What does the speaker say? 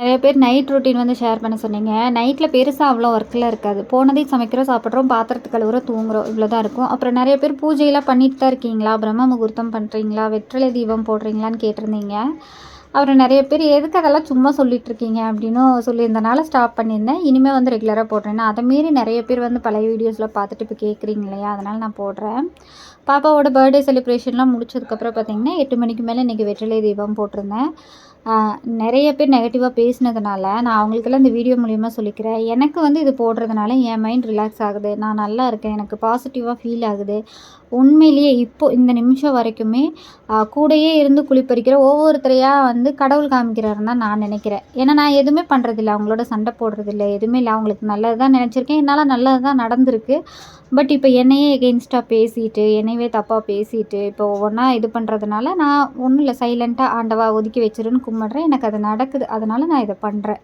நிறைய பேர் night routine வந்து ஷேர் பண்ண சொன்னீங்க. நைட்டில் பெருசா அவ்வளோ ஒர்க்லாம் இருக்காது. போனதையும் சமைக்கிறோம், சாப்பிட்றோம், பாத்திரத்த கழுவுறோம், தூங்குறோம் இவ்வளோ தான் இருக்கும். அப்புறம் நிறைய பேர் பூஜையெல்லாம் பண்ணிட்டு தான் இருக்கீங்களா? பிரம்ம முகூர்த்தம் பண்ணுறீங்களா? வெற்றிலை தீபம் போடுறீங்களான்னு கேட்டிருந்தீங்க. அப்புறம் நிறைய பேர் எதுக்கு அதெல்லாம் சும்மா சொல்லிட்டுருக்கீங்க அப்படின்னும் சொல்லியிருந்தனால ஸ்டாப் பண்ணியிருந்தேன். இனிமேல் வந்து ரெகுலராக போடுறேன். நான் அதை மீறி நிறைய பேர் வந்து பழைய வீடியோஸ்லாம் பார்த்துட்டு இப்போ கேட்குறீங்க இல்லையா? அதனால் நான் போடுறேன். பாப்பாவோட பர்த்டே செலிப்ரேஷன்லாம் முடிச்சதுக்கப்புறம் பார்த்தீங்கன்னா 8 மணிக்கு மேலே இன்றைக்கி வெற்றிலை தீபம் போட்டிருந்தேன். நிறைய பேர் நெகட்டிவாக பேசினதுனால நான் அவங்களுக்கெல்லாம் இந்த வீடியோ மூலிமா சொல்லிக்கிறேன். எனக்கு வந்து இது போடுறதுனால என் மைண்ட் ரிலாக்ஸ் ஆகுது. நான் நல்லா இருக்கேன். எனக்கு பாசிட்டிவாக ஃபீல் ஆகுது. உண்மையிலேயே இப்போ இந்த நிமிஷம் வரைக்குமே கூடயே இருந்து குழிப்பறிக்கிற ஒவ்வொருத்தரையா வந்து கடவுள் காமிக்கிறாருன்னு தான் நான் நினைக்கிறேன். ஏன்னா நான் எதுவுமே பண்ணுறதில்ல. அவங்களோட சண்டை போடுறதில்ல. எதுவுமே இல்லை. அவங்களுக்கு நல்லது தான் நினச்சிருக்கேன். என்னால் நல்லது தான் நடந்திருக்கு. பட் இப்போ என்னையே எகெயின்ஸ்டாக பேசிட்டு, என்னையவே தப்பாக பேசிட்டு, இப்போ ஒவ்வொன்றா இது பண்ணுறதுனால நான் ஒன்றும் இல்லை சைலண்ட்டாக ஆண்டவா ஒதுக்கி வச்சுருன்னு கும்பிட்றேன். எனக்கு அது நடக்குது. அதனால நான் இதை பண்ணுறேன்.